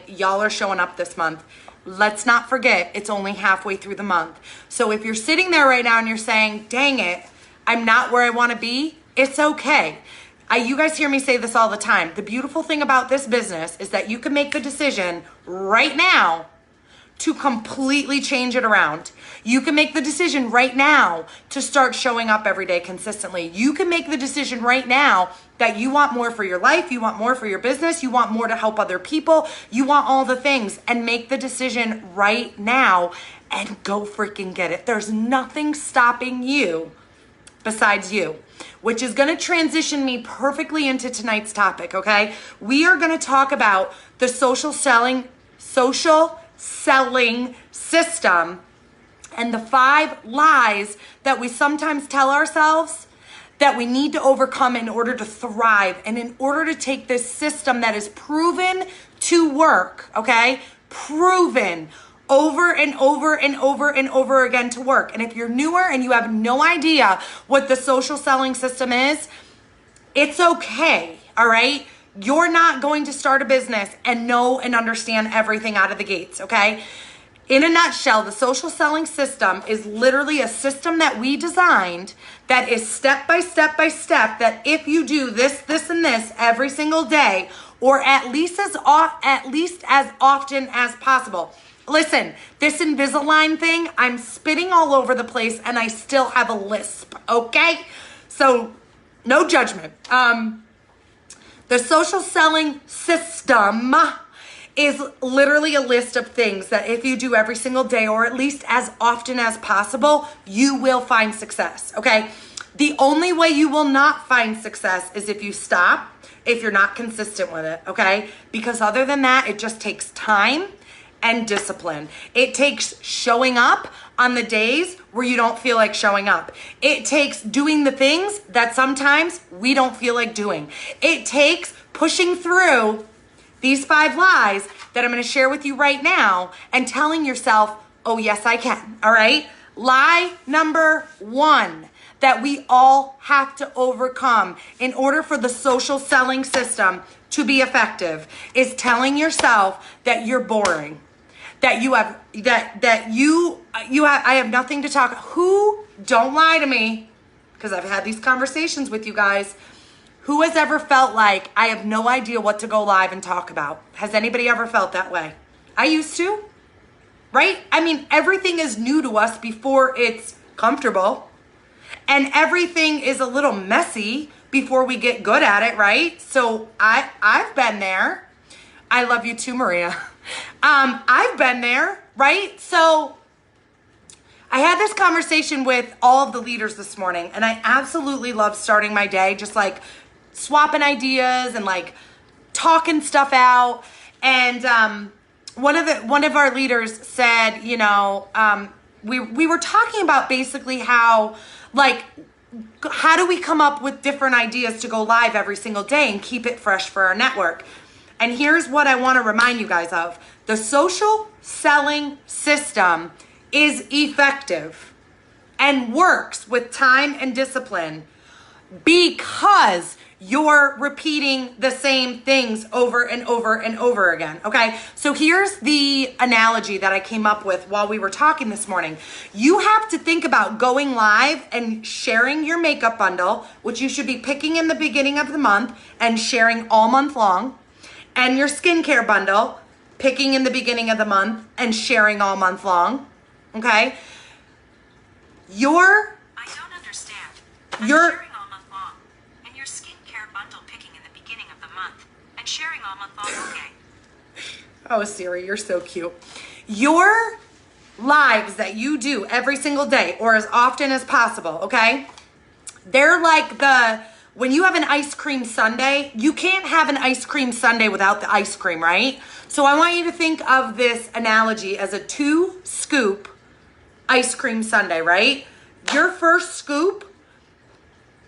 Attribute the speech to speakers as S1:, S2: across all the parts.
S1: y'all are showing up this month. Let's not forget, it's only halfway through the month. So if you're sitting there right now and you're saying, dang it, I'm not where I want to be, it's okay. You guys hear me say this all the time. The beautiful thing about this business is that you can make the decision right now to completely change it around. You can make the decision right now to start showing up every day consistently. You can make the decision right now that you want more for your life, you want more for your business, you want more to help other people, you want all the things, and make the decision right now and go freaking get it. There's nothing stopping you besides you, which is going to transition me perfectly into tonight's topic, okay? We are going to talk about the social selling system and the 5 lies that we sometimes tell ourselves that we need to overcome in order to thrive and in order to take this system that is proven to work, okay? Proven over and over and over and over again to work. And if you're newer and you have no idea what the social selling system is, it's okay, all right? You're not going to start a business and know and understand everything out of the gates, okay? In a nutshell, the social selling system is literally a system that we designed that is step by step by step, that if you do this, this, and this every single day, or at least as often as possible. Listen, this Invisalign thing, I'm spitting all over the place and I still have a lisp, okay? So no judgment. The social selling system is literally a list of things that if you do every single day or at least as often as possible, you will find success, okay? The only way you will not find success is if you stop, if you're not consistent with it, okay? Because other than that, it just takes time and discipline. It takes showing up on the days where you don't feel like showing up. It takes doing the things that sometimes we don't feel like doing. It takes pushing through these 5 lies that I'm going to share with you right now and telling yourself, oh yes, I can, all right? Lie number 1 that we all have to overcome in order for the social selling system to be effective is telling yourself that you're boring. That you have, I have nothing to talk. Who, don't lie to me, because I've had these conversations with you guys. Who has ever felt like I have no idea what to go live and talk about? Has anybody ever felt that way? I used to, right? I mean, everything is new to us before it's comfortable. And everything is a little messy before we get good at it, right? So I've been there. I love you too, Maria. I've been there, right? So I had this conversation with all of the leaders this morning, and I absolutely love starting my day just like swapping ideas and like talking stuff out. And one of our leaders said, you know, we were talking about basically how do we come up with different ideas to go live every single day and keep it fresh for our network? And here's what I want to remind you guys of. The social selling system is effective and works with time and discipline because you're repeating the same things over and over and over again, okay? So here's the analogy that I came up with while we were talking this morning. You have to think about going live and sharing your makeup bundle, which you should be picking in the beginning of the month and sharing all month long, and your skincare bundle, picking in the beginning of the month and sharing all month long, okay?
S2: I don't understand. I'm sharing all month long, and your skincare bundle picking in the beginning of the month and sharing all month long, okay?
S1: Oh, Siri, you're so cute. Your lives that you do every single day or as often as possible, okay? They're like when you have an ice cream sundae, you can't have an ice cream sundae without the ice cream, right? So I want you to think of this analogy as a 2-scoop ice cream sundae, right? Your first scoop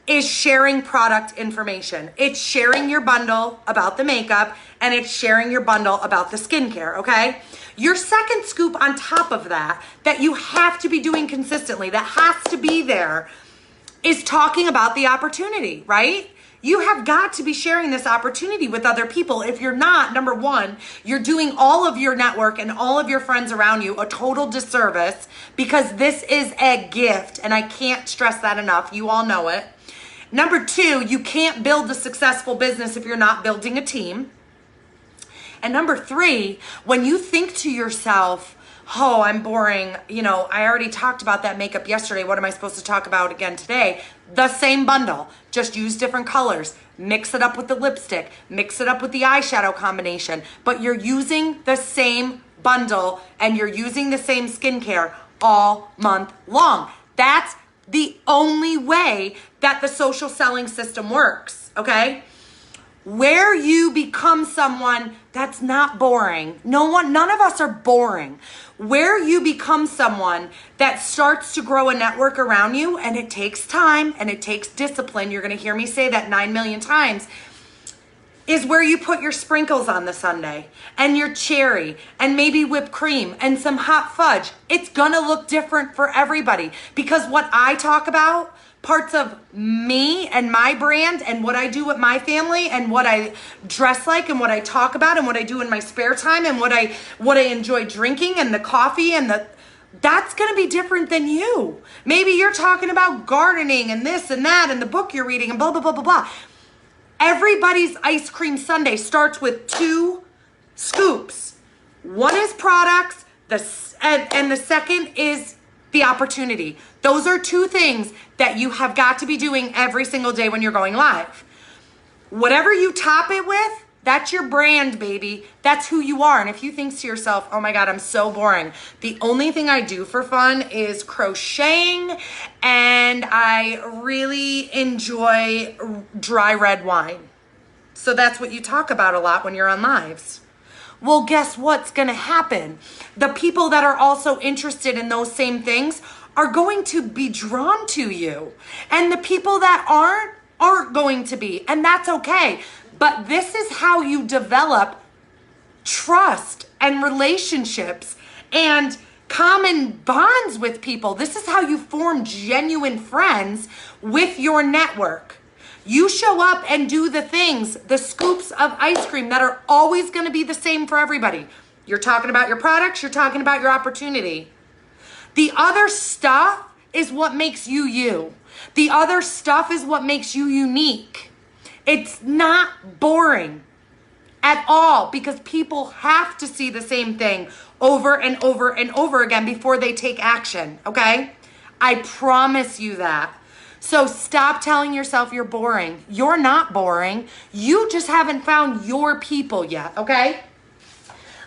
S1: is sharing product information. It's sharing your bundle about the makeup, and it's sharing your bundle about the skincare, okay? Your second scoop on top of that you have to be doing consistently, that has to be there, is talking about the opportunity, right? You have got to be sharing this opportunity with other people. If you're not, number one, you're doing all of your network and all of your friends around you a total disservice, because this is a gift, and I can't stress that enough. You all know it. Number two, you can't build a successful business if you're not building a team. And number three, when you think to yourself, oh, I'm boring, I already talked about that makeup yesterday, what am I supposed to talk about again today? The same bundle, just use different colors, mix it up with the lipstick, mix it up with the eyeshadow combination, but you're using the same bundle and you're using the same skincare all month long. That's the only way that the social selling system works, okay? Where you become someone that's not boring. None of us are boring. Where you become someone that starts to grow a network around you, and it takes time and it takes discipline. You're going to hear me say that 9 million times. Is where you put your sprinkles on the sundae and your cherry and maybe whipped cream and some hot fudge. It's gonna look different for everybody, because what I talk about, parts of me and my brand and what I do with my family and what I dress like and what I talk about and what I do in my spare time and what I enjoy drinking and the coffee and that's gonna be different than you. Maybe you're talking about gardening and this and that and the book you're reading and blah, blah, blah, blah, blah. Everybody's ice cream sundae starts with 2 scoops. One is products, and the second is the opportunity. Those are 2 things that you have got to be doing every single day when you're going live. Whatever you top it with, that's your brand, baby. That's who you are. And if you think to yourself, oh my God, I'm so boring. The only thing I do for fun is crocheting, and I really enjoy dry red wine. So that's what you talk about a lot when you're on lives. Well, guess what's going to happen? The people that are also interested in those same things are going to be drawn to you. And the people that aren't going to be. And that's okay. But this is how you develop trust and relationships and common bonds with people. This is how you form genuine friends with your network. You show up and do the things, the scoops of ice cream that are always going to be the same for everybody. You're talking about your products, you're talking about your opportunity. The other stuff is what makes you you. The other stuff is what makes you unique. It's not boring at all, because people have to see the same thing over and over and over again before they take action, okay? I promise you that. So stop telling yourself you're boring. You're not boring. You just haven't found your people yet, okay?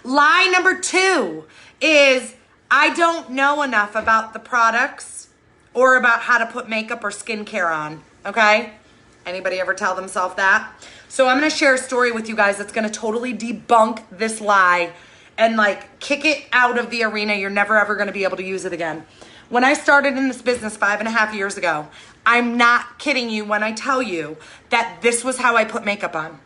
S1: Lie number 2 is, I don't know enough about the products or about how to put makeup or skincare on, okay? Anybody ever tell themselves that? So I'm going to share a story with you guys that's going to totally debunk this lie and kick it out of the arena. You're never ever going to be able to use it again. When I started in this business 5.5 years ago, I'm not kidding you when I tell you that this was how I put makeup on,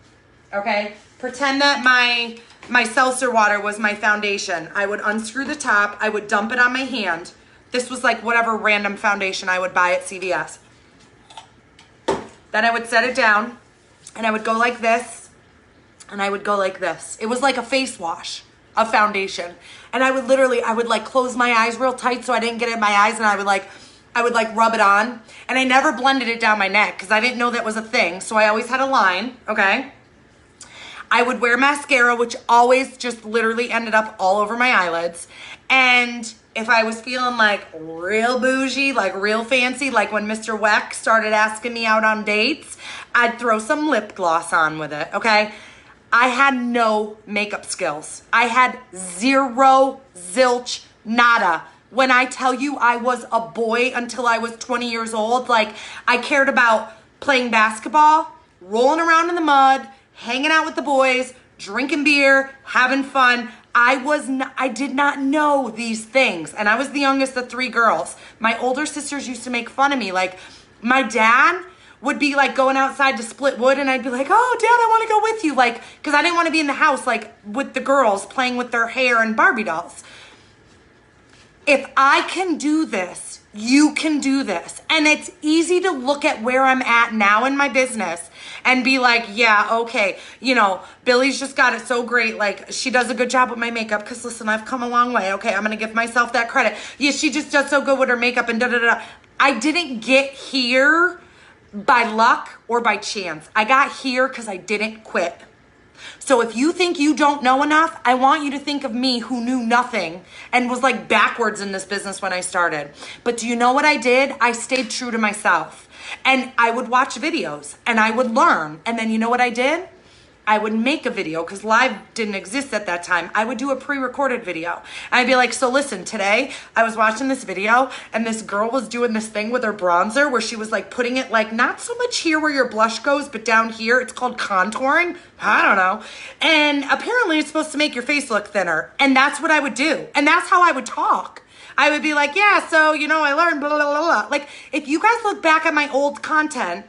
S1: okay? Pretend that my seltzer water was my foundation. I would unscrew the top. I would dump it on my hand. This was like whatever random foundation I would buy at CVS. Then I would set it down, and I would go like this, and I would go like this. It was like a face wash of foundation. And I would close my eyes real tight so I didn't get it in my eyes, and I would rub it on. And I never blended it down my neck because I didn't know that was a thing. So I always had a line, okay? I would wear mascara, which always just literally ended up all over my eyelids. And if I was feeling real bougie, real fancy, like when Mr. Weck started asking me out on dates, I'd throw some lip gloss on with it, okay? I had no makeup skills. I had zero, zilch, nada. When I tell you I was a boy until I was 20 years old, I cared about playing basketball, rolling around in the mud, hanging out with the boys, drinking beer, having fun. I did not know these things. And I was the youngest of 3 girls. My older sisters used to make fun of me. My dad would be going outside to split wood, and I'd be like, oh, Dad, I want to go with you. Because I didn't want to be in the house, with the girls playing with their hair and Barbie dolls. If I can do this, you can do this. And it's easy to look at where I'm at now in my business and be like, yeah, okay, you know, Billy's just got it so great. Like, she does a good job with my makeup because, listen, I've come a long way. Okay, I'm going to give myself that credit. Yeah, she just does so good with her makeup and da-da-da. I didn't get here by luck or by chance. I got here because I didn't quit. So if you think you don't know enough, I want you to think of me who knew nothing and was like backwards in this business when I started. But do you know what I did? I stayed true to myself. And I would watch videos and I would learn. And then you know what I did? I would make a video because live didn't exist at that time. I would do a pre-recorded video. I'd be like, so listen, today I was watching this video and this girl was doing this thing with her bronzer where she was like putting it like not so much here where your blush goes, but down here. It's called contouring. I don't know. And apparently it's supposed to make your face look thinner. And that's what I would do. And that's how I would talk. I would be like, yeah, so, you know, I learned blah, blah, blah, blah. Like, if you guys look back at my old content,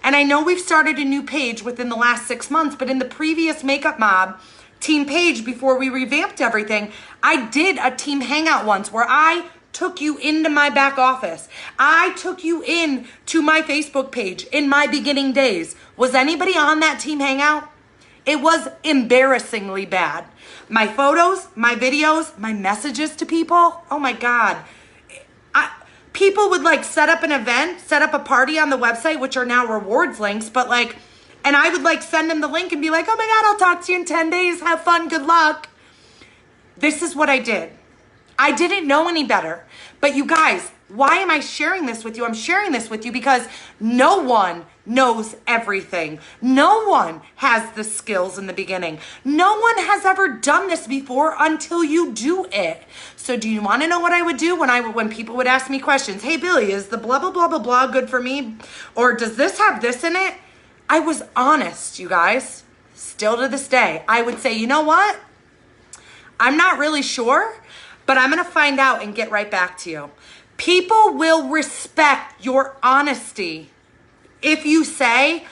S1: and I know we've started a new page within the last 6 months, but in the previous Makeup Mob team page before we revamped everything, I did a team hangout once where I took you into my back office. I took you in to my Facebook page in my beginning days. Was anybody on that team hangout? It was embarrassingly bad. My photos, my videos, my messages to people, oh my God. People would like set up an event, set up a party on the website, which are now rewards links, but like, and I would like send them the link and be like, oh my God, I'll talk to you in 10 days. Have fun. Good luck. This is what I did. I didn't know any better. But you guys, why am I sharing this with you? I'm sharing this with you because no one knows everything. No one has the skills in the beginning. No one has ever done this before until you do it. So do you want to know what I would do when people would ask me questions? Hey, Billy, is the blah, blah, blah, blah, blah good for me? Or does this have this in it? I was honest, you guys. Still to this day, I would say, you know what? I'm not really sure, but I'm going to find out and get right back to you. People will respect your honesty if you say,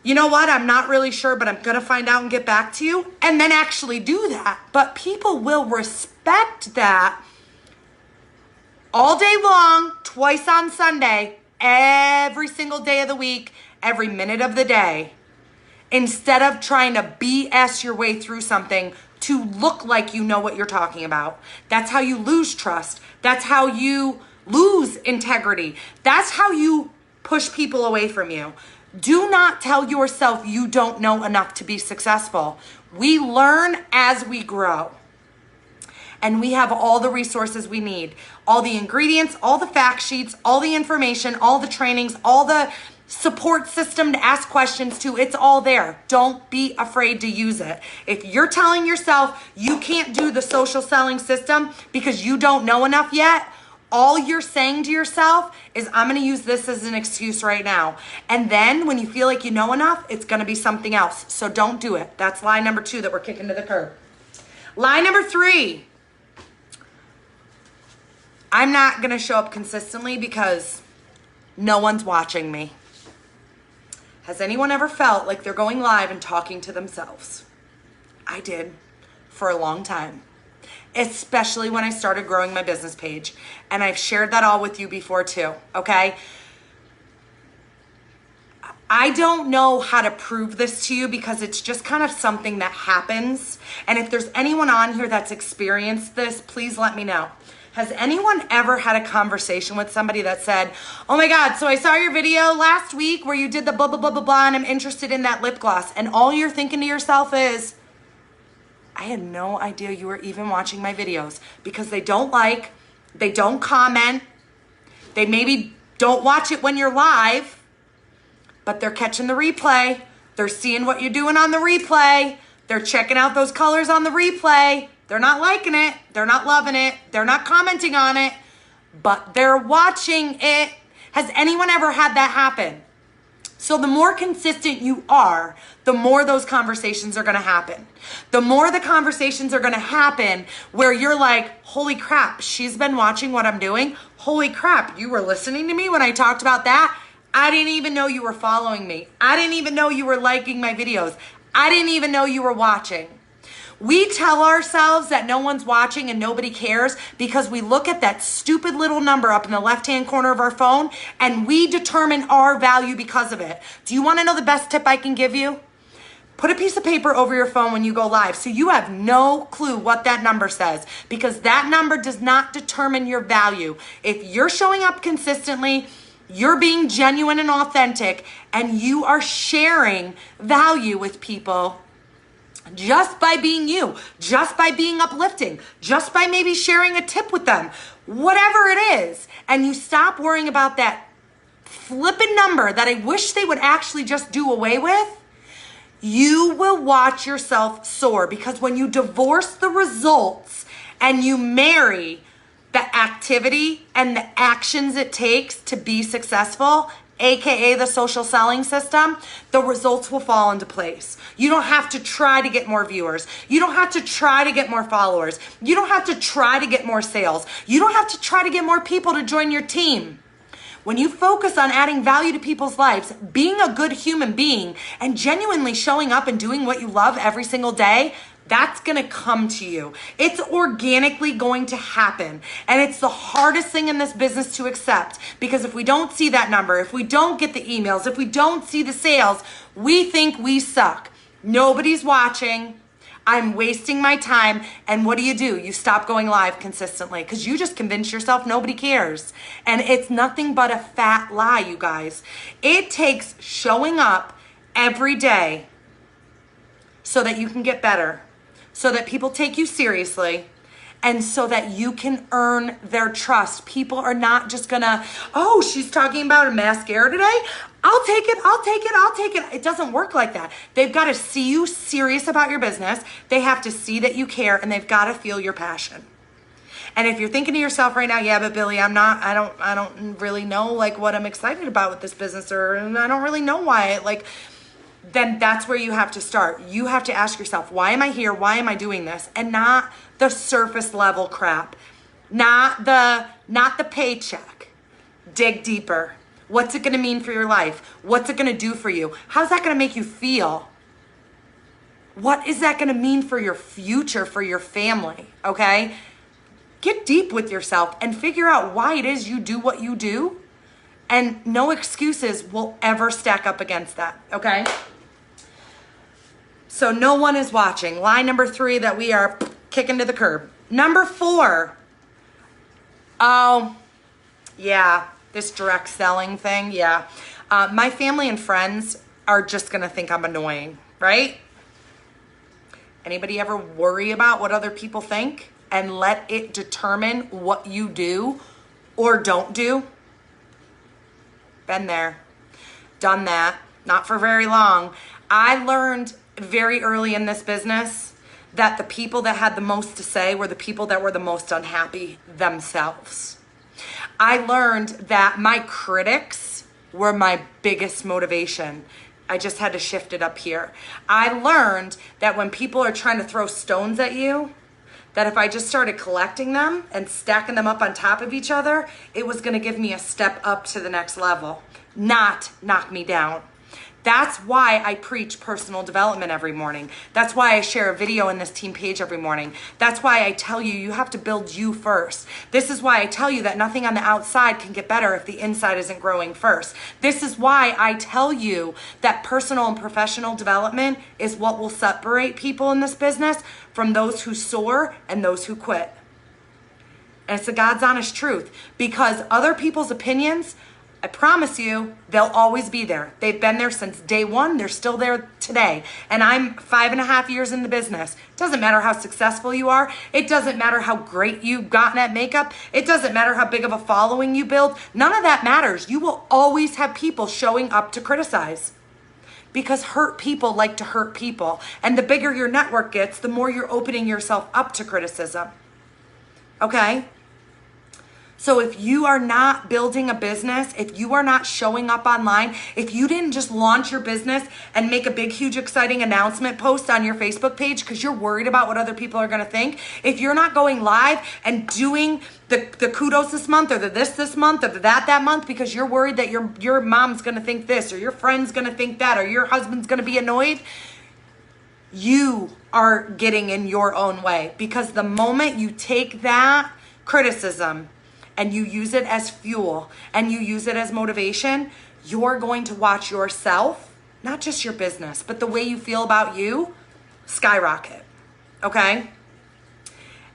S1: you know what, I'm not really sure, but I'm going to find out and get back to you, and then actually do that. But people will respect that all day long, twice on Sunday, every single day of the week, every minute of the day, instead of trying to BS your way through something to look like you know what you're talking about. That's how you lose trust. That's how you lose integrity. That's how you push people away from you. Do not tell yourself you don't know enough to be successful. We learn as we grow. And we have all the resources we need. All the ingredients, all the fact sheets, all the information, all the trainings, all the support system to ask questions to. It's all there. Don't be afraid to use it. If you're telling yourself you can't do the social selling system because you don't know enough yet, all you're saying to yourself is, I'm going to use this as an excuse right now. And then when you feel like you know enough, it's going to be something else. So don't do it. That's lie number 2 that we're kicking to the curb. Lie number 3. I'm not going to show up consistently because no one's watching me. Has anyone ever felt like they're going live and talking to themselves? I did for a long time. Especially when I started growing my business page. And I've shared that all with you before too, okay? I don't know how to prove this to you because it's just kind of something that happens. And if there's anyone on here that's experienced this, please let me know. Has anyone ever had a conversation with somebody that said, oh my God, so I saw your video last week where you did the blah, blah, blah, blah, blah, and I'm interested in that lip gloss. And all you're thinking to yourself is, I had no idea you were even watching my videos, because they don't like, they don't comment, they maybe don't watch it when you're live, but they're catching the replay. They're seeing what you're doing on the replay. They're checking out those colors on the replay. They're not liking it. They're not loving it. They're not commenting on it, but they're watching it. Has anyone ever had that happen? So the more consistent you are, the more those conversations are going to happen. The more the conversations are going to happen where you're like, holy crap, she's been watching what I'm doing. Holy crap, you were listening to me when I talked about that. I didn't even know you were following me. I didn't even know you were liking my videos. I didn't even know you were watching. We tell ourselves that no one's watching and nobody cares because we look at that stupid little number up in the left-hand corner of our phone and we determine our value because of it. Do you want to know the best tip I can give you? Put a piece of paper over your phone when you go live so you have no clue what that number says, because that number does not determine your value. If you're showing up consistently, you're being genuine and authentic, and you are sharing value with people just by being you, just by being uplifting, just by maybe sharing a tip with them, whatever it is, and you stop worrying about that flippin' number that I wish they would actually just do away with, you will watch yourself soar. Because when you divorce the results and you marry the activity and the actions it takes to be successful, AKA the social selling system, the results will fall into place. You don't have to try to get more viewers. You don't have to try to get more followers. You don't have to try to get more sales. You don't have to try to get more people to join your team. When you focus on adding value to people's lives, being a good human being, and genuinely showing up and doing what you love every single day, that's going to come to you. It's organically going to happen. And it's the hardest thing in this business to accept, because if we don't see that number, if we don't get the emails, if we don't see the sales, we think we suck. Nobody's watching. I'm wasting my time. And what do? You stop going live consistently because you just convince yourself nobody cares. And it's nothing but a fat lie, you guys. It takes showing up every day so that you can get better, so that people take you seriously, and so that you can earn their trust. People are not just gonna, oh, she's talking about a mascara today. I'll take it. It doesn't work like that. They've got to see you serious about your business. They have to see that you care, and they've got to feel your passion. And if you're thinking to yourself right now, yeah, but Billy, I don't really know like what I'm excited about with this business, or I don't really know why, then that's where you have to start. You have to ask yourself, why am I here? Why am I doing this? And not the surface level crap, not the paycheck. Dig deeper. What's it going to mean for your life? What's it going to do for you? How's that going to make you feel? What is that going to mean for your future, for your family? Okay? Get deep with yourself and figure out why it is you do what you do. And no excuses will ever stack up against that. Okay? So no one is watching. Lie number 3 that we are kicking to the curb. Number 4. Oh, yeah. This direct selling thing, yeah. My family and friends are just gonna think I'm annoying, right? Anybody ever worry about what other people think and let it determine what you do or don't do? Been there, done that, not for very long. I learned very early in this business that the people that had the most to say were the people that were the most unhappy themselves. I learned that my critics were my biggest motivation. I just had to shift it up here. I learned that when people are trying to throw stones at you, that if I just started collecting them and stacking them up on top of each other, it was going to give me a step up to the next level, not knock me down. That's why I preach personal development every morning. That's why I share a video in this team page every morning. That's why I tell you, you have to build you first. This is why I tell you that nothing on the outside can get better if the inside isn't growing first. This is why I tell you that personal and professional development is what will separate people in this business from those who soar and those who quit. And it's the God's honest truth, because other people's opinions, I promise you, they'll always be there. They've been there since day one. They're still there today. And I'm 5.5 years in the business. It doesn't matter how successful you are. It doesn't matter how great you've gotten at makeup. It doesn't matter how big of a following you build. None of that matters. You will always have people showing up to criticize, because hurt people like to hurt people. And the bigger your network gets, the more you're opening yourself up to criticism. Okay? So if you are not building a business, if you are not showing up online, if you didn't just launch your business and make a big, huge, exciting announcement post on your Facebook page because you're worried about what other people are going to think, if you're not going live and doing the kudos this month, or the this month, or the that month, because you're worried that your mom's going to think this, or your friend's going to think that, or your husband's going to be annoyed, you are getting in your own way. Because the moment you take that criticism and you use it as fuel and you use it as motivation, you're going to watch yourself, not just your business, but the way you feel about you, skyrocket. Okay?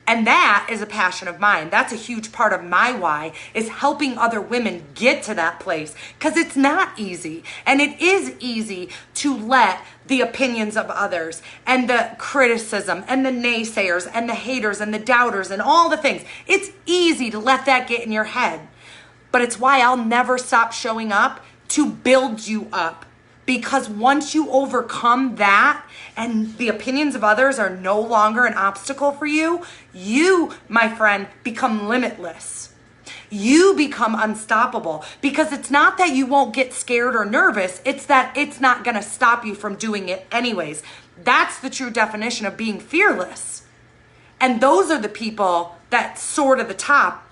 S1: And that is a passion of mine. That's a huge part of my why, is helping other women get to that place. Because it's not easy. And it is easy to let the opinions of others and the criticism and the naysayers and the haters and the doubters and all the things. It's easy to let that get in your head. But it's why I'll never stop showing up to build you up. Because once you overcome that and the opinions of others are no longer an obstacle for you, you, my friend, become limitless. You become unstoppable, because it's not that you won't get scared or nervous. It's that it's not going to stop you from doing it anyways. That's the true definition of being fearless. And those are the people that soar to the top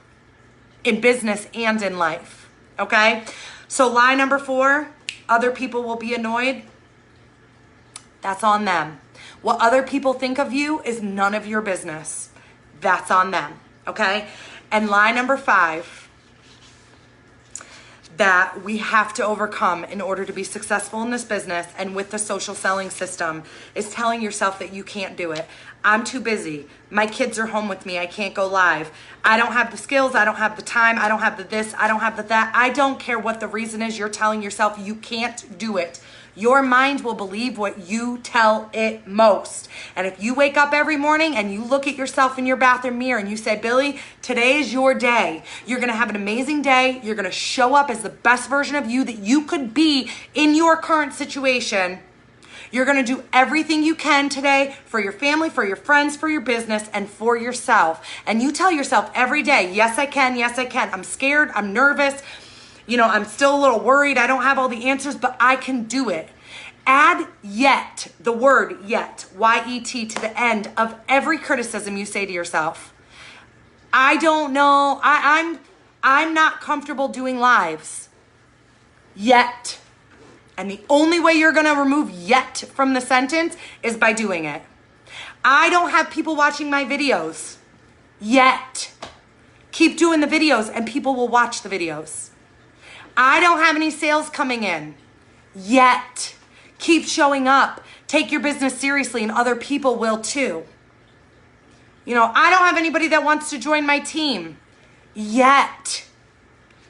S1: in business and in life. Okay? So lie number 4. Other people will be annoyed. That's on them. What other people think of you is none of your business. That's on them, okay? And lie number 5 that we have to overcome in order to be successful in this business and with the social selling system is telling yourself that you can't do it. I'm too busy. My kids are home with me. I can't go live. I don't have the skills. I don't have the time. I don't have the this. I don't have the that. I don't care what the reason is. You're telling yourself you can't do it. Your mind will believe what you tell it most. And if you wake up every morning and you look at yourself in your bathroom mirror and you say, Billy, today is your day. You're going to have an amazing day. You're going to show up as the best version of you that you could be in your current situation. You're going to do everything you can today for your family, for your friends, for your business, and for yourself. And you tell yourself every day, yes, I can. Yes, I can. I'm scared. I'm nervous. You know, I'm still a little worried. I don't have all the answers, but I can do it. Add yet, the word yet, Y-E-T, to the end of every criticism you say to yourself. I don't know. I'm not comfortable doing lives yet. And the only way you're going to remove yet from the sentence is by doing it. I don't have people watching my videos yet. Keep doing the videos and people will watch the videos. I don't have any sales coming in yet. Keep showing up. Take your business seriously and other people will too. You know, I don't have anybody that wants to join my team yet.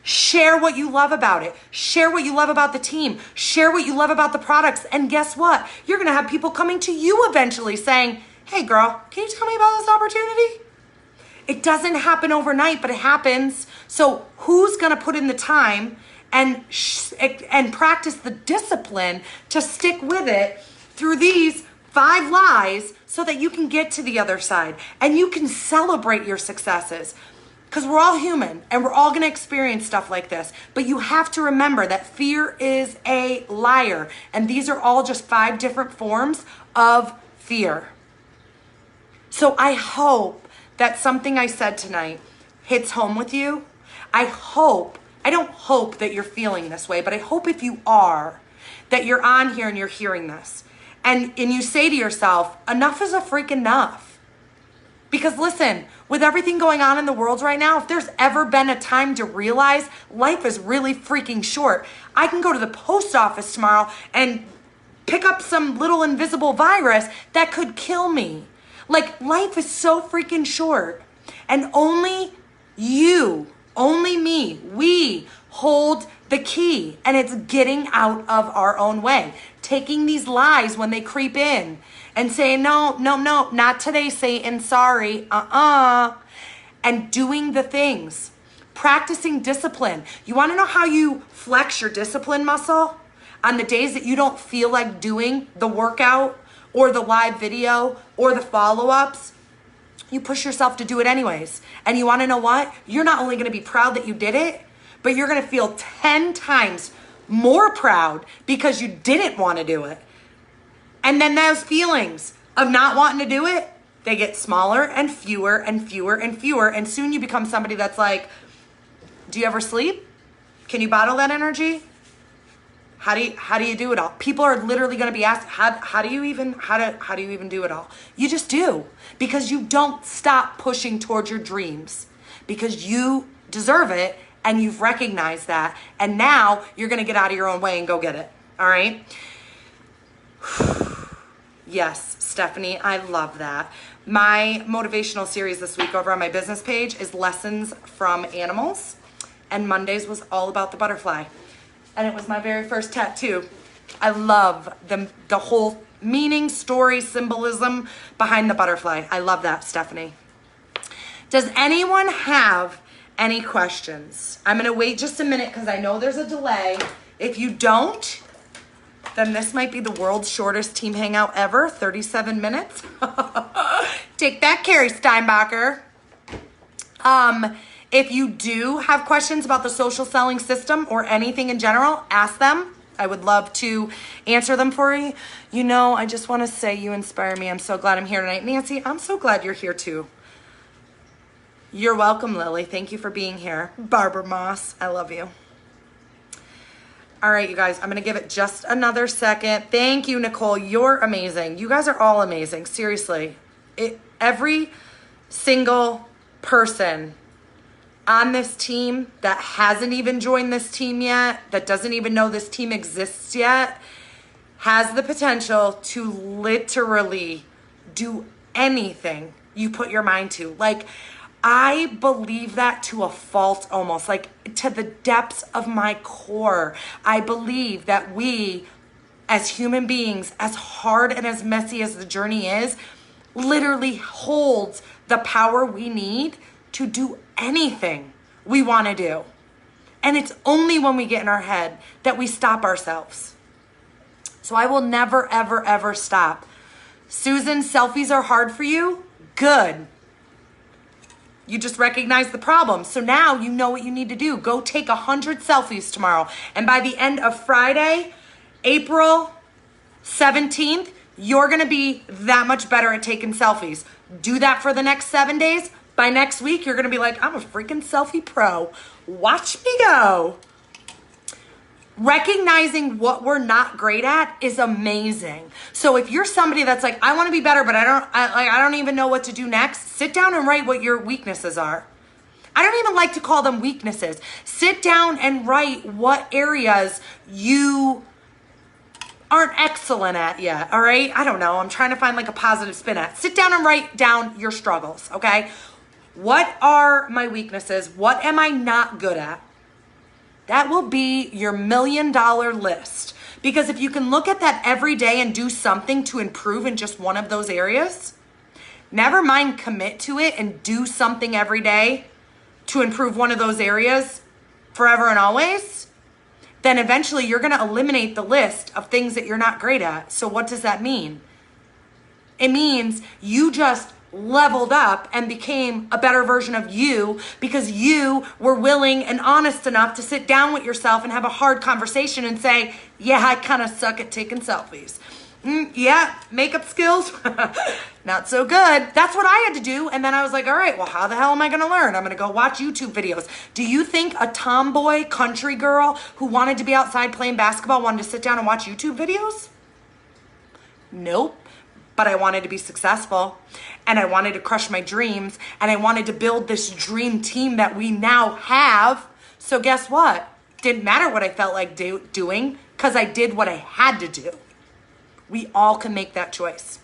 S1: Share what you love about it. Share what you love about the team. Share what you love about the products. And guess what? You're going to have people coming to you eventually saying, hey girl, can you tell me about this opportunity? It doesn't happen overnight, but it happens. So who's going to put in the time and practice the discipline to stick with it through these 5 lies so that you can get to the other side and you can celebrate your successes? Because we're all human and we're all going to experience stuff like this. But you have to remember that fear is a liar. And these are all just 5 different forms of fear. So I hope that something I said tonight hits home with you. I don't hope that you're feeling this way, but I hope if you are, that you're on here and you're hearing this. And you say to yourself, enough is a freaking enough. Because listen, with everything going on in the world right now, if there's ever been a time to realize life is really freaking short, I can go to the post office tomorrow and pick up some little invisible virus that could kill me. Like, life is so freaking short. And only you, only me, we hold the key. And it's getting out of our own way. Taking these lies when they creep in. And saying, no, not today, Satan, sorry, and doing the things. Practicing discipline. You want to know how you flex your discipline muscle? On the days that you don't feel like doing the workout or the live video or the follow-ups, you push yourself to do it anyways. And you want to know what? You're not only going to be proud that you did it, but you're going to feel 10 times more proud because you didn't want to do it. And then those feelings of not wanting to do it, they get smaller and fewer and fewer and fewer. And soon you become somebody that's like, do you ever sleep? Can you bottle that energy? How do you do it all? People are literally going to be asked, how do you even do it all? You just do, because you don't stop pushing towards your dreams, because you deserve it and you've recognized that, and now you're going to get out of your own way and go get it. All right? Yes, Stephanie, I love that. My motivational series this week over on my business page is Lessons from Animals, and Mondays was all about the butterfly. And it was my very first tattoo. I love the whole meaning, story, symbolism behind the butterfly. I love that, Stephanie. Does anyone have any questions? I'm gonna wait just a minute because I know there's a delay. If you don't, then this might be the world's shortest team hangout ever, 37 minutes. Take that, Carrie Steinbacher. If you do have questions about the social selling system or anything in general, ask them. I would love to answer them for you. You know, I just want to say you inspire me. I'm so glad I'm here tonight. Nancy, I'm so glad you're here too. You're welcome, Lily. Thank you for being here. Barbara Moss, I love you. All right, you guys, I'm going to give it just another second. Thank you, Nicole. You're amazing. You guys are all amazing. Seriously. Every single person on this team that hasn't even joined this team yet, that doesn't even know this team exists yet, has the potential to literally do anything you put your mind to. Like, I believe that to a fault almost, like to the depths of my core. I believe that we, as human beings, as hard and as messy as the journey is, literally holds the power we need to do anything we want to do. And it's only when we get in our head that we stop ourselves. So I will never, ever, ever stop. Susan, selfies are hard for you? Good. You just recognize the problem. So now you know what you need to do. Go take 100 selfies tomorrow. And by the end of Friday, April 17th, you're going to be that much better at taking selfies. Do that for the next 7 days. By next week, you're going to be like, I'm a freaking selfie pro. Watch me go. Recognizing what we're not great at is amazing. So if you're somebody that's like, I want to be better, but I don't even know what to do next, sit down and write what your weaknesses are. I don't even like to call them weaknesses. Sit down and write what areas you aren't excellent at yet, all right? I don't know. I'm trying to find like a positive spin at. Sit down and write down your struggles, okay? What are my weaknesses? What am I not good at? That will be your $1 million list. Because if you can look at that every day and do something to improve in just one of those areas, never mind commit to it and do something every day to improve one of those areas forever and always, then eventually you're going to eliminate the list of things that you're not great at. So what does that mean? It means you just leveled up and became a better version of you because you were willing and honest enough to sit down with yourself and have a hard conversation and say, yeah, I kind of suck at taking selfies. Yeah, makeup skills, not so good. That's what I had to do. And then I was like, all right, well, how the hell am I going to learn? I'm going to go watch YouTube videos. Do you think a tomboy country girl who wanted to be outside playing basketball wanted to sit down and watch YouTube videos? Nope. But I wanted to be successful, and I wanted to crush my dreams, and I wanted to build this dream team that we now have. So guess what? Didn't matter what I felt like doing, because I did what I had to do. We all can make that choice.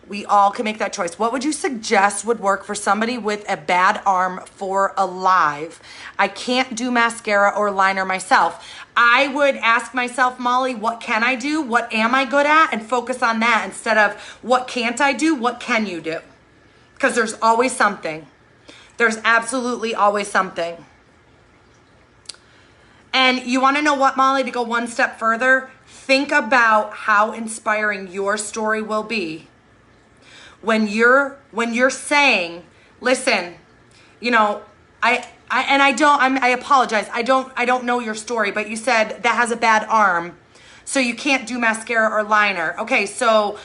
S1: We all can make that choice. What would you suggest would work for somebody with a bad arm for a live? I can't do mascara or liner myself. I would ask myself, Molly, what can I do? What am I good at? And focus on that instead of what can't I do? What can you do? Because there's always something. There's absolutely always something. And you want to know what, Molly, to go one step further? Think about how inspiring your story will be when you're saying, listen, you know, I apologize. I don't know your story, but you said that has a bad arm, so you can't do mascara or liner. Okay, so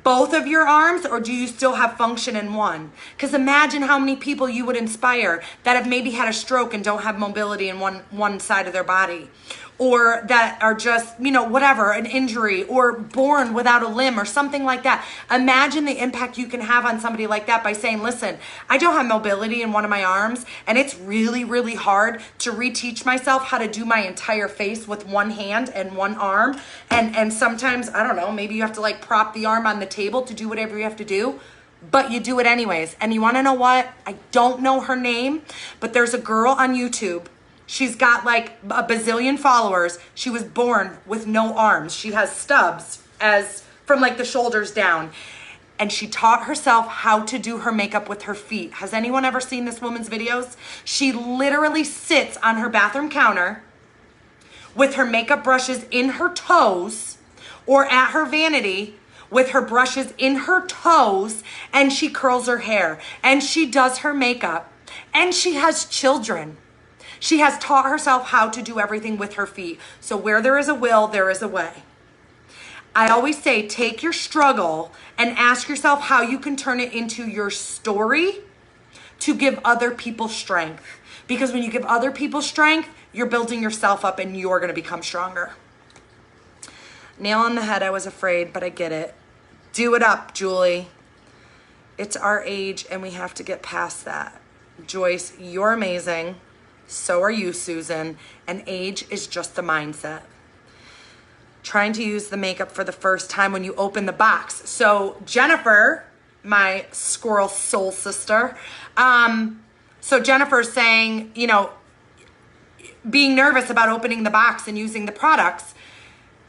S1: both of your arms, or do you still have function in one? Because imagine how many people you would inspire that have maybe had a stroke and don't have mobility in one side of their body. or that are just, whatever, an injury, or born without a limb or something like that. Imagine the impact you can have on somebody like that by saying, listen, I don't have mobility in one of my arms, and it's really, really hard to reteach myself how to do my entire face with one hand and one arm. And sometimes, I don't know, maybe you have to like prop the arm on the table to do whatever you have to do, but you do it anyways. And you want to know what? I don't know her name, but there's a girl on YouTube. She's got like a bazillion followers. She was born with no arms. She has stubs as from like the shoulders down. And she taught herself how to do her makeup with her feet. Has anyone ever seen this woman's videos? She literally sits on her bathroom counter with her makeup brushes in her toes, or at her vanity with her brushes in her toes, and she curls her hair and she does her makeup, and she has children. She has taught herself how to do everything with her feet. So where there is a will, there is a way. I always say, take your struggle and ask yourself how you can turn it into your story to give other people strength. Because when you give other people strength, you're building yourself up and you're going to become stronger. Nail on the head, I was afraid, but I get it. Do it up, Julie. It's our age and we have to get past that. Joyce, you're amazing. So are you, Susan. And age is just a mindset. Trying to use the makeup for the first time when you open the box. So Jennifer, my squirrel soul sister, so Jennifer's saying, being nervous about opening the box and using the products,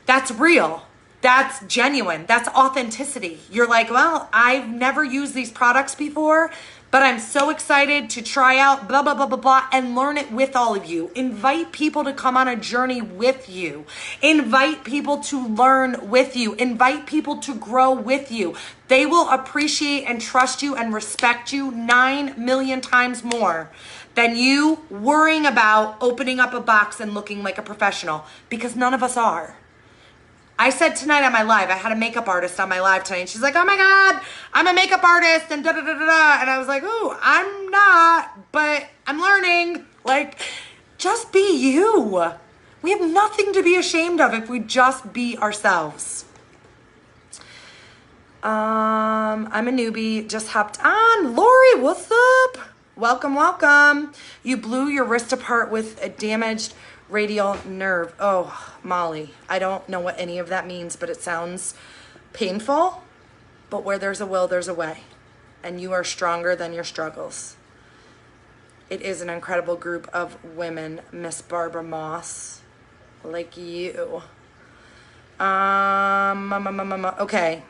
S1: that's real. That's genuine. That's authenticity. You're like, well, I've never used these products before, but I'm so excited to try out blah, blah, blah, blah, blah, and learn it with all of you. Invite people to come on a journey with you. Invite people to learn with you. Invite people to grow with you. They will appreciate and trust you and respect you 9 million times more than you worrying about opening up a box and looking like a professional, because none of us are. I said tonight on my live, I had a makeup artist on my live tonight, and she's like, oh my God, I'm a makeup artist, and da da da da da. And I was like, oh, I'm not, but I'm learning. Like, just be you. We have nothing to be ashamed of if we just be ourselves. I'm a newbie, just hopped on. Lori, what's up? Welcome, welcome. You blew your wrist apart with a damaged radial nerve. Oh, Molly, I don't know what any of that means, but it sounds painful. But where there's a will, there's a way. And you are stronger than your struggles. It is an incredible group of women, Miss Barbara Moss, like you. Okay.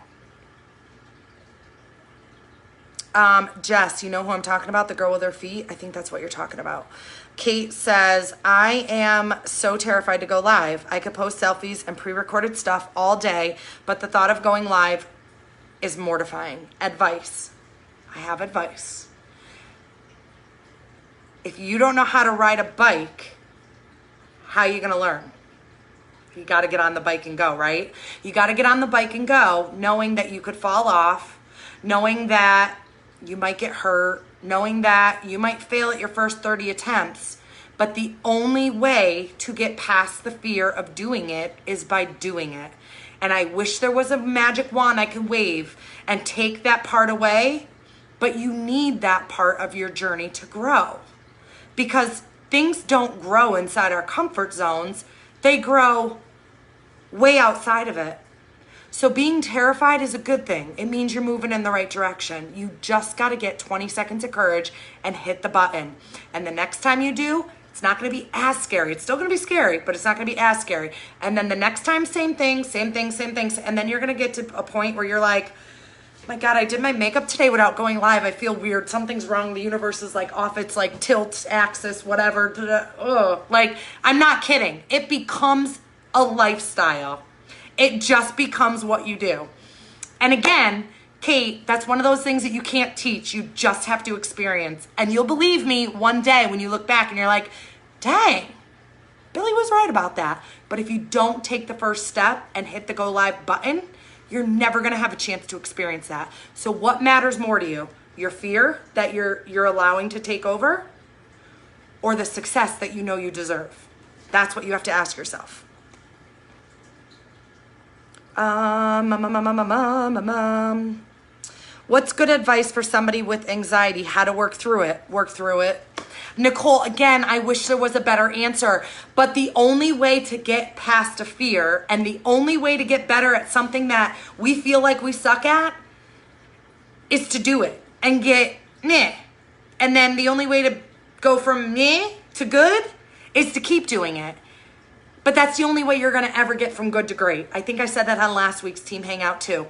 S1: Jess, you know who I'm talking about? The girl with her feet? I think that's what you're talking about. Kate says, I am so terrified to go live. I could post selfies and pre-recorded stuff all day, but the thought of going live is mortifying. Advice. I have advice. If you don't know how to ride a bike, how are you going to learn? You got to get on the bike and go, right? You got to get on the bike and go, knowing that you could fall off, knowing that you might get hurt, knowing that you might fail at your first 30 attempts, but the only way to get past the fear of doing it is by doing it. And I wish there was a magic wand I could wave and take that part away, but you need that part of your journey to grow, because things don't grow inside our comfort zones. They grow way outside of it. So being terrified is a good thing. It means you're moving in the right direction. You just got to get 20 seconds of courage and hit the button. And the next time you do, it's not going to be as scary. It's still going to be scary, but it's not going to be as scary. And then the next time, same thing, same thing, same thing. And then you're going to get to a point where you're like, my God, I did my makeup today without going live. I feel weird. Something's wrong. The universe is like off its like tilt axis, whatever. Ugh. Like, I'm not kidding. It becomes a lifestyle. It just becomes what you do. And again, Kate, that's one of those things that you can't teach. You just have to experience. And you'll believe me one day when you look back and you're like, dang, Billy was right about that. But if you don't take the first step and hit the go live button, you're never going to have a chance to experience that. So what matters more to you? Your fear that you're allowing to take over, or the success that you know you deserve? That's what you have to ask yourself. What's good advice for somebody with anxiety? How to work through it? Work through it. Nicole, again, I wish there was a better answer, but the only way to get past a fear and the only way to get better at something that we feel like we suck at is to do it and get meh. And then the only way to go from meh to good is to keep doing it. But that's the only way you're gonna ever get from good to great. I think I said that on last week's team hangout too.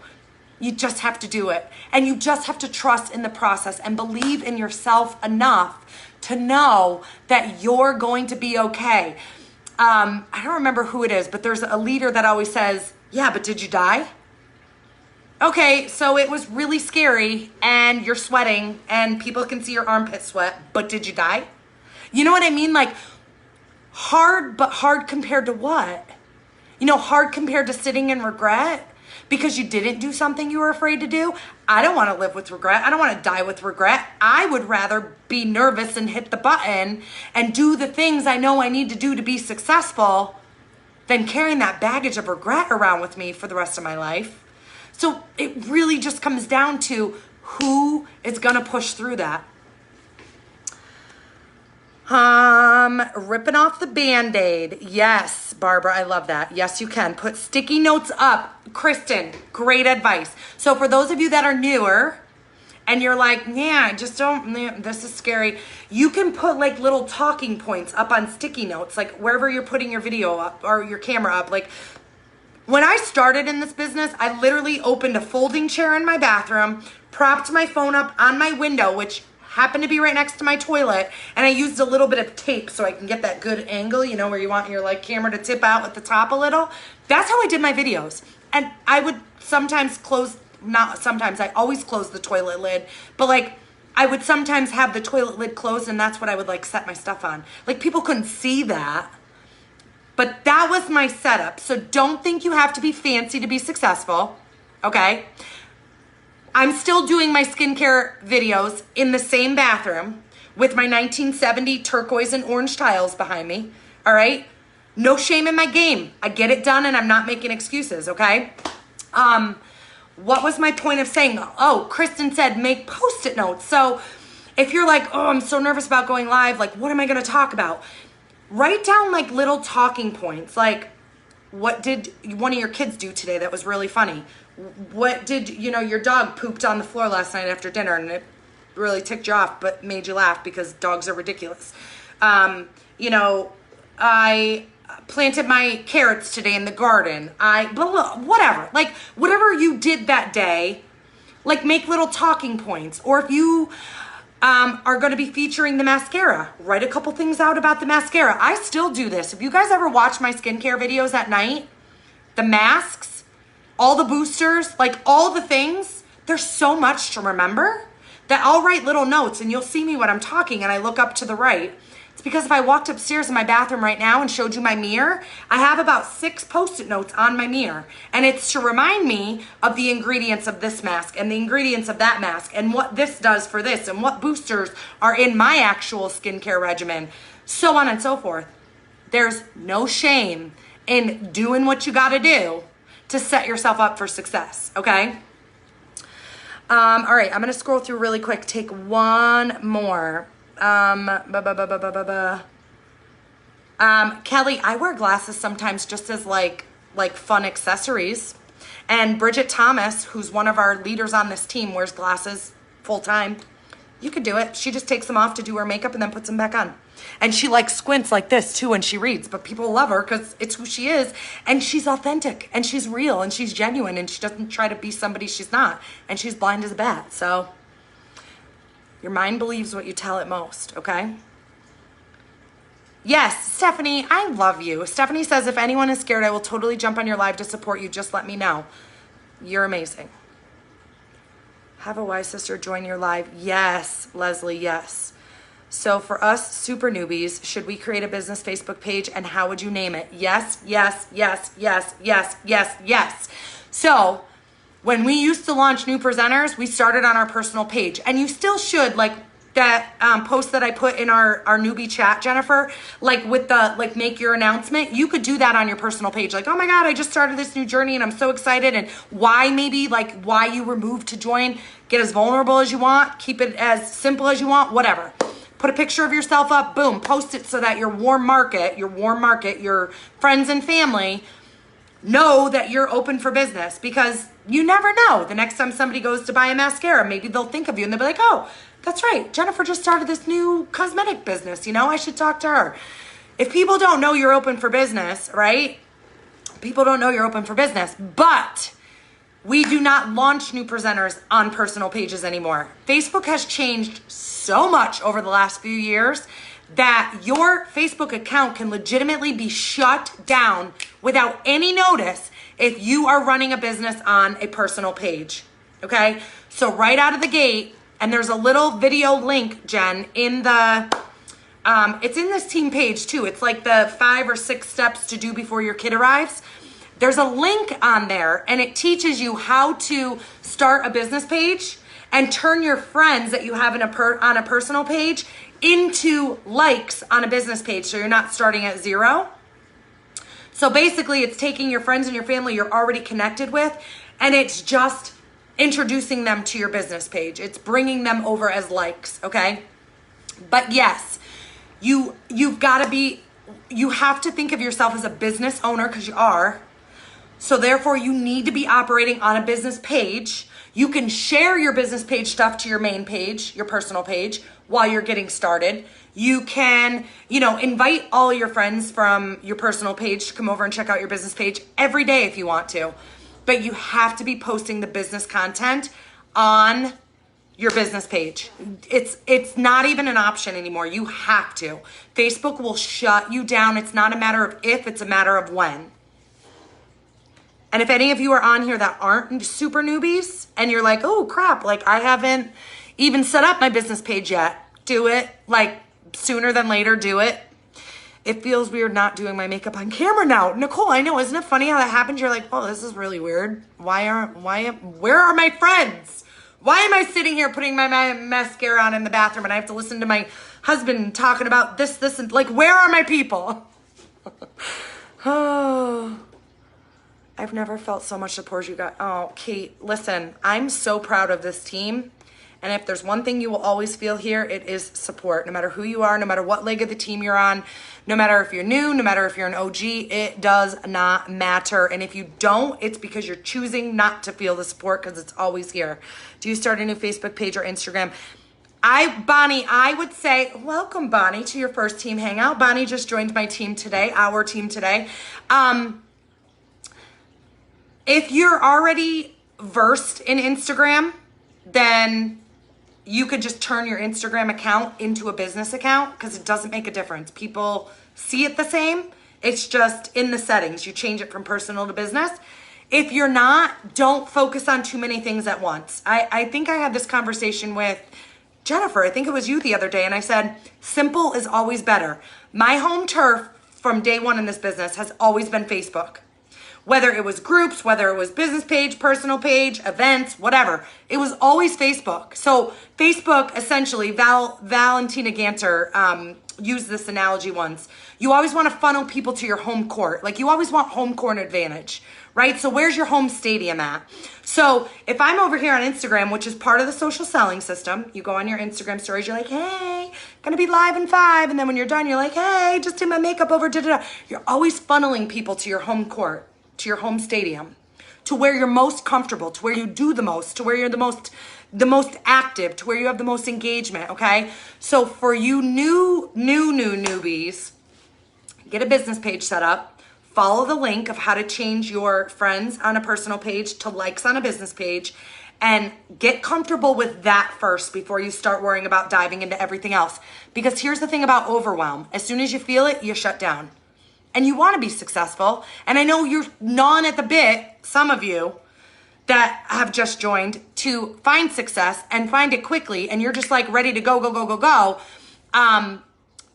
S1: You just have to do it. And you just have to trust in the process and believe in yourself enough to know that you're going to be okay. I don't remember who it is, but there's a leader that always says, yeah, but did you die? Okay, so it was really scary and you're sweating and people can see your armpit sweat, but did you die? You know what I mean? Like, hard, but hard compared to what? You know, hard compared to sitting in regret because you didn't do something you were afraid to do. I don't want to live with regret. I don't want to die with regret. I would rather be nervous and hit the button and do the things I know I need to do to be successful than carrying that baggage of regret around with me for the rest of my life. So it really just comes down to who is going to push through that. Ripping off the Band-Aid. Yes, Barbara, I love that. Yes, you can. Put sticky notes up. Kristen, great advice. So for those of you that are newer and you're like, yeah, I just don't, this is scary. You can put like little talking points up on sticky notes, like wherever you're putting your video up or your camera up. Like when I started in this business, I literally opened a folding chair in my bathroom, propped my phone up on my window, which happened to be right next to my toilet, and I used a little bit of tape so I can get that good angle, you know, where you want your like camera to tip out at the top a little. That's how I did my videos. And I would sometimes I always close the toilet lid, but like I would sometimes have the toilet lid closed and that's what I would like set my stuff on. Like people couldn't see that, but that was my setup. So don't think you have to be fancy to be successful, okay? I'm still doing my skincare videos in the same bathroom with my 1970 turquoise and orange tiles behind me, all right? No shame in my game. I get it done and I'm not making excuses, okay? What was my point of saying? Oh, Kristen said make Post-it notes. So if you're like, oh, I'm so nervous about going live, like what am I gonna talk about? Write down like little talking points, like what did one of your kids do today that was really funny? What did, you know, your dog pooped on the floor last night after dinner and it really ticked you off but made you laugh because dogs are ridiculous. You know, I planted my carrots today in the garden. Whatever. Like, whatever you did that day, like make little talking points. Or if you are going to be featuring the mascara, write a couple things out about the mascara. I still do this. If you guys ever watch my skincare videos at night, the masks, all the boosters, like all the things, there's so much to remember that I'll write little notes and you'll see me when I'm talking and I look up to the right. It's because if I walked upstairs in my bathroom right now and showed you my mirror, I have about 6 Post-it notes on my mirror. And it's to remind me of the ingredients of this mask and the ingredients of that mask and what this does for this and what boosters are in my actual skincare regimen, so on and so forth. There's no shame in doing what you gotta do to set yourself up for success, okay? All right, I'm gonna scroll through really quick, take one more. Kelly, I wear glasses sometimes just as like fun accessories. And Bridget Thomas, who's one of our leaders on this team, wears glasses full time. You could do it. She just takes them off to do her makeup and then puts them back on. And she like squints like this too when she reads, but people love her because it's who she is. And she's authentic and she's real and she's genuine and she doesn't try to be somebody she's not. And she's blind as a bat, so your mind believes what you tell it most, okay? Yes, Stephanie, I love you. Stephanie says, if anyone is scared, I will totally jump on your live to support you. Just let me know. You're amazing. Have a wise sister join your live. Yes, Leslie, yes. So for us super newbies, should we create a business Facebook page and how would you name it? Yes, yes, yes, yes, yes, yes, yes. So when we used to launch new presenters, we started on our personal page and you still should like post that I put in our newbie chat, Jennifer, like with the, like, make your announcement, you could do that on your personal page. Like, oh my God, I just started this new journey and I'm so excited. And why, maybe like why you were moved to join. Get as vulnerable as you want. Keep it as simple as you want, whatever. Put a picture of yourself up, boom, post it so that your warm market, your friends and family know that you're open for business, because you never know. The next time somebody goes to buy a mascara, maybe they'll think of you and they'll be like, oh, that's right, Jennifer just started this new cosmetic business, I should talk to her. If people don't know you're open for business, right? People don't know you're open for business, but we do not launch new presenters on personal pages anymore. Facebook has changed so much over the last few years that your Facebook account can legitimately be shut down without any notice if you are running a business on a personal page, okay? So right out of the gate, and there's a little video link, Jen, in the, it's in this team page too. It's like the 5 or 6 steps to do before your kid arrives. There's a link on there and it teaches you how to start a business page and turn your friends that you have on a personal page into likes on a business page, so you're not starting at 0. So basically it's taking your friends and your family you're already connected with, and it's just introducing them to your business page. It's bringing them over as likes, okay? But yes, you have to think of yourself as a business owner, because you are. So therefore you need to be operating on a business page. You can share your business page stuff to your main page, your personal page, while you're getting started. You can, invite all your friends from your personal page to come over and check out your business page every day if you want to. But you have to be posting the business content on your business page. It's not even an option anymore. You have to. Facebook will shut you down. It's not a matter of if, it's a matter of when. And if any of you are on here that aren't super newbies and you're like, oh crap, like I haven't even set up my business page yet, do it. Like sooner than later, do it. It feels weird not doing my makeup on camera now. Nicole, I know, isn't it funny how that happens? You're like, oh, this is really weird. Where are my friends? Why am I sitting here putting my mascara on in the bathroom and I have to listen to my husband talking about this, and like, where are my people? Oh. I've never felt so much support as you got. Oh, Kate, listen, I'm so proud of this team. And if there's one thing you will always feel here, it is support. No matter who you are, no matter what leg of the team you're on, no matter if you're new, no matter if you're an OG, it does not matter. And if you don't, it's because you're choosing not to feel the support, because it's always here. Do you start a new Facebook page or Instagram? Bonnie, I would say, welcome, Bonnie, to your first team hangout. Bonnie just joined my team today, our team today. If you're already versed in Instagram, then you could just turn your Instagram account into a business account, because it doesn't make a difference. People see it the same. It's just in the settings. You change it from personal to business. If you're not, don't focus on too many things at once. I think I had this conversation with Jennifer. I think it was you the other day. And I said, simple is always better. My home turf from day one in this business has always been Facebook. Whether it was groups, whether it was business page, personal page, events, whatever, it was always Facebook. So Facebook, essentially, Valentina Ganter used this analogy once. You always want to funnel people to your home court. Like, you always want home court advantage, right? So where's your home stadium at? So if I'm over here on Instagram, which is part of the social selling system, you go on your Instagram stories, you're like, hey, gonna be live in 5. And then when you're done, you're like, hey, just did my makeup over, da-da-da. You're always funneling people to your home court, to your home stadium, to where you're most comfortable, to where you do the most, to where you're the most active, to where you have the most engagement, okay? So for you newbies, get a business page set up, follow the link of how to change your friends on a personal page to likes on a business page, and get comfortable with that first before you start worrying about diving into everything else. Because here's the thing about overwhelm. As soon as you feel it, you shut down. And you want to be successful. And I know you're gnawing at the bit, some of you that have just joined, to find success and find it quickly. And you're just like ready to go.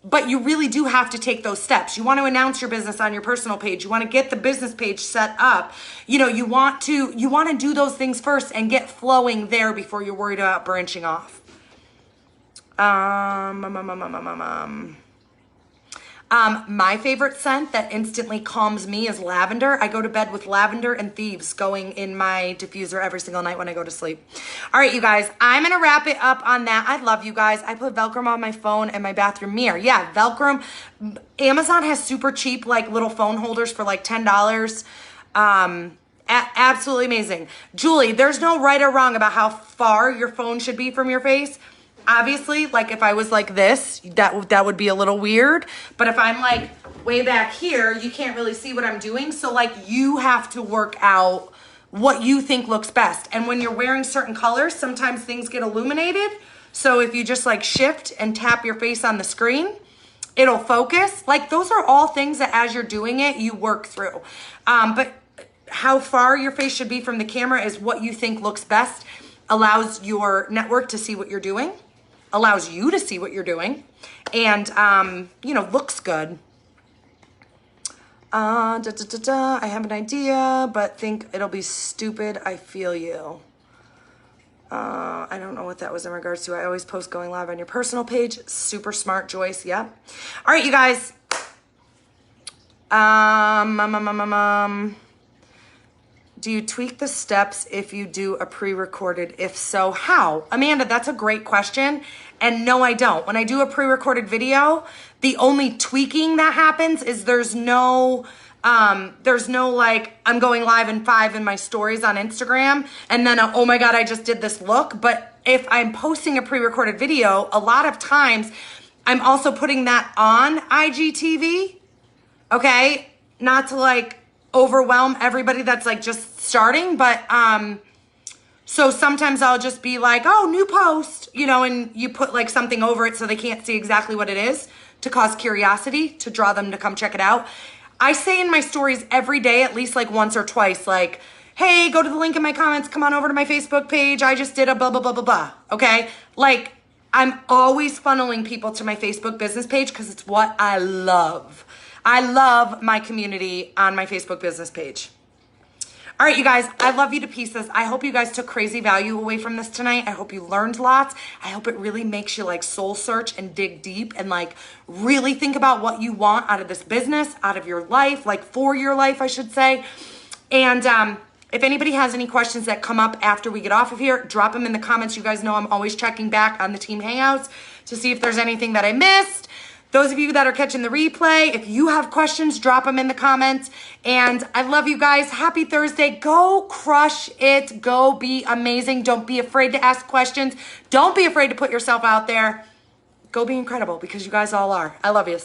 S1: But you really do have to take those steps. You want to announce your business on your personal page. You want to get the business page set up. You want to do those things first and get flowing there before you're worried about branching off. My favorite scent that instantly calms me is lavender. I go to bed with lavender and thieves going in my diffuser every single night when I go to sleep. All right, you guys, I'm gonna wrap it up on that. I love you guys. I put Velcro on my phone and my bathroom mirror. Yeah, Velcro. Amazon has super cheap like little phone holders for like $10. Absolutely amazing. Julie, there's no right or wrong about how far your phone should be from your face. Obviously, like if I was like this, that would be a little weird. But if I'm like way back here, you can't really see what I'm doing. So like you have to work out what you think looks best. And when you're wearing certain colors, sometimes things get illuminated. So if you just like shift and tap your face on the screen, it'll focus. Like those are all things that as you're doing it, you work through. But how far your face should be from the camera is what you think looks best. Allows your network to see what you're doing. Allows you to see what you're doing, and you know, looks good. I have an idea, but think it'll be stupid. I feel you. I don't know what that was in regards to. I always post going live on your personal page. Super smart, Joyce. Yep. All right, you guys. Do you tweak the steps if you do a pre-recorded? If so, how? Amanda, that's a great question. And no, I don't. When I do a pre-recorded video, the only tweaking that happens is there's no like, I'm going live in 5 in my stories on Instagram. And then, oh my God, I just did this look. But if I'm posting a pre-recorded video, a lot of times I'm also putting that on IGTV. Okay. Not to like overwhelm everybody that's like just starting, but so sometimes I'll just be like, oh, new post, you know, and you put like something over it so they can't see exactly what it is, to cause curiosity, to draw them to come check it out. I say in my stories every day, at least like once or twice, like, hey, go to the link in my comments, come on over to my Facebook page, I just did a blah blah blah blah blah. Okay, like I'm always funneling people to my Facebook business page because it's what I love. I love my community on my Facebook business page. All right, you guys, I love you to pieces. I hope you guys took crazy value away from this tonight. I hope you learned lots. I hope it really makes you like soul search and dig deep and like really think about what you want out of this business, out of your life, like for your life, I should say. And if anybody has any questions that come up after we get off of here, drop them in the comments. You guys know I'm always checking back on the team hangouts to see if there's anything that I missed. Those of you that are catching the replay, if you have questions, drop them in the comments. And I love you guys. Happy Thursday. Go crush it. Go be amazing. Don't be afraid to ask questions. Don't be afraid to put yourself out there. Go be incredible because you guys all are. I love you.